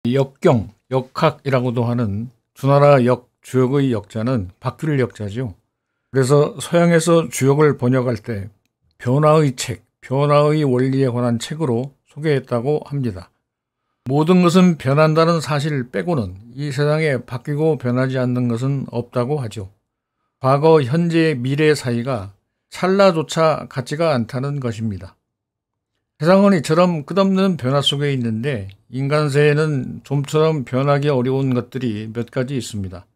역경, 역학이라고도 하는 주나라 역, 주역의 역자는 바뀔 역자죠. 그래서 서양에서 주역을 번역할 때 변화의 책, 변화의 원리에 관한 책으로 소개했다고 합니다. 모든 것은 변한다는 사실 빼고는 이 세상에 바뀌고 변하지 않는 것은 없다고 하죠. 과거, 현재, 미래 사이가 찰나조차 같지가 않다는 것입니다. 세상은 이처럼 끝없는 변화 속에 있는데 인간세에는 좀처럼 변하기 어려운 것들이 몇 가지 있습니다.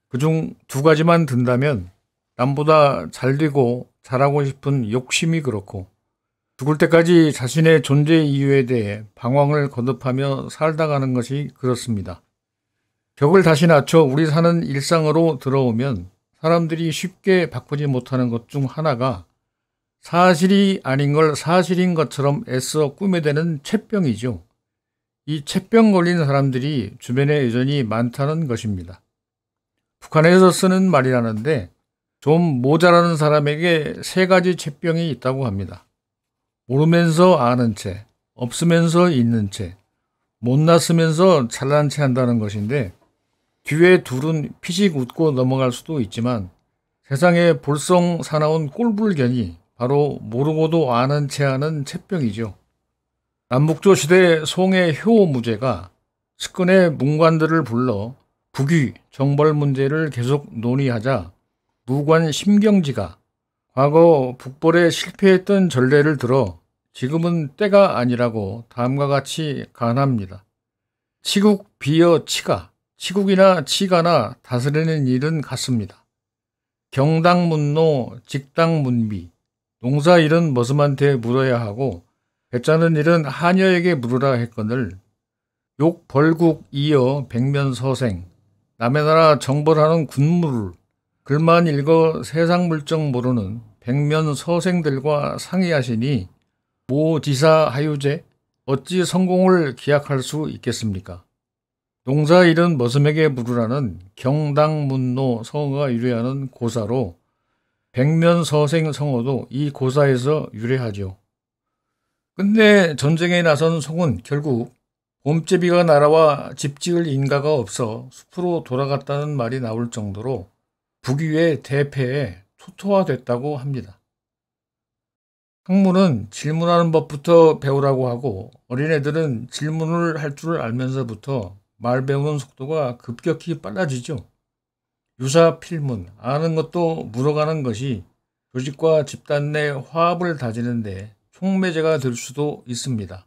그중 두 가지만 든다면 남보다 잘되고 잘하고 싶은 욕심이 그렇고 죽을 때까지 자신의 존재 이유에 대해 방황을 거듭하며 살다 가는 것이 그렇습니다. 격을 다시 낮춰 우리 사는 일상으로 들어오면 사람들이 쉽게 바꾸지 못하는 것 중 하나가 사실이 아닌 걸 사실인 것처럼 애써 꾸며대는 체병이죠. 이 체병 걸린 사람들이 주변에 여전히 많다는 것입니다. 북한에서 쓰는 말이라는데 좀 모자라는 사람에게 세 가지 체병이 있다고 합니다. 모르면서 아는 채, 없으면서 있는 채, 못났으면서 잘난 채 한다는 것인데 뒤에 둘은 피식 웃고 넘어갈 수도 있지만 세상에 볼썽 사나운 꼴불견이 바로 모르고도 아는 채 하는 체병이죠. 남북조 시대 송해 효무제가 측근의 문관들을 불러 북위, 정벌 문제를 계속 논의하자 무관 심경지가 과거 북벌에 실패했던 전례를 들어 지금은 때가 아니라고 다음과 같이 간합니다. 치국 비어 치가, 치국이나 치가나 다스리는 일은 같습니다. 경당문노 직당문비, 농사일은 머슴한테 물어야 하고 배짜는 일은 하녀에게 물으라 했거늘 욕 벌국 이어 백면서생, 남의 나라 정벌하는 군무를 글만 읽어 세상 물정 모르는 백면서생들과 상의하시니 모지사 하유제 어찌 성공을 기약할 수 있겠습니까? 농사일은 머슴에게 물으라는 경당문노 성어가 유래하는 고사로 백면서생 성어도 이 고사에서 유래하죠. 근데 전쟁에 나선 송은 결국 봄제비가 날아와 집 지을 인가가 없어 숲으로 돌아갔다는 말이 나올 정도로 북위의 대패에 초토화됐다고 합니다. 학문은 질문하는 법부터 배우라고 하고 어린애들은 질문을 할 줄 알면서부터 말 배우는 속도가 급격히 빨라지죠. 유사필문, 아는 것도 물어가는 것이 조직과 집단 내 화합을 다지는데 촉매제가 될 수도 있습니다.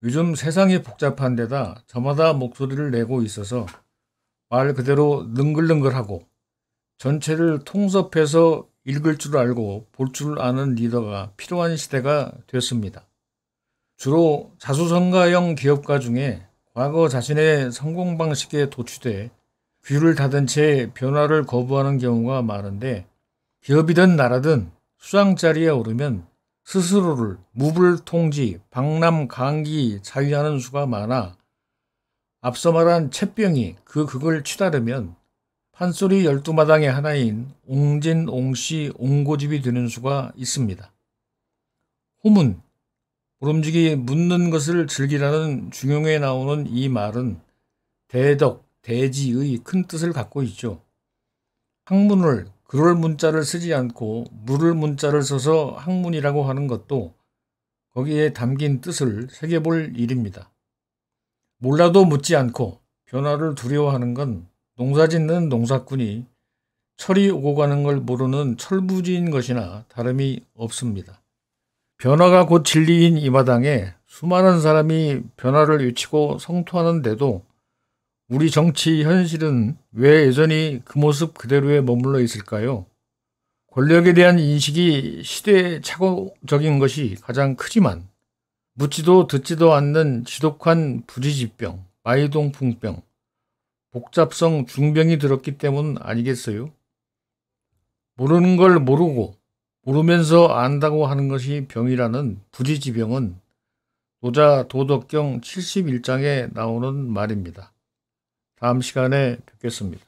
요즘 세상이 복잡한 데다 저마다 목소리를 내고 있어서 말 그대로 능글능글하고 전체를 통섭해서 읽을 줄 알고 볼 줄 아는 리더가 필요한 시대가 됐습니다. 주로 자수성가형 기업가 중에 과거 자신의 성공 방식에 도취돼 귀를 닫은 채 변화를 거부하는 경우가 많은데 기업이든 나라든 수장자리에 오르면 스스로를 무불통지, 방람강기, 자위하는 수가 많아 앞서 말한 체병이 극을 치다르면 판소리 12마당의 하나인 옹진, 옹씨, 옹고집이 되는 수가 있습니다. 호문, 모름지기 묻는 것을 즐기라는 중용에 나오는 이 말은 대덕, 대지의 큰 뜻을 갖고 있죠. 학문을 그럴 문자를 쓰지 않고 물을 문자를 써서 학문이라고 하는 것도 거기에 담긴 뜻을 새겨볼 일입니다. 몰라도 묻지 않고 변화를 두려워하는 건 농사짓는 농사꾼이 철이 오고 가는 걸 모르는 철부지인 것이나 다름이 없습니다. 변화가 곧 진리인 이 마당에 수많은 사람이 변화를 외치고 성토하는데도 우리 정치 현실은 왜 여전히 그 모습 그대로에 머물러 있을까요? 권력에 대한 인식이 시대착오적인 것이 가장 크지만 묻지도 듣지도 않는 지독한 부지지병, 마이동풍병, 복잡성 중병이 들었기 때문 아니겠어요? 모르는 걸 모르고 모르면서 안다고 하는 것이 병이라는 부지지병은 노자 도덕경 71장에 나오는 말입니다. 다음 시간에 뵙겠습니다.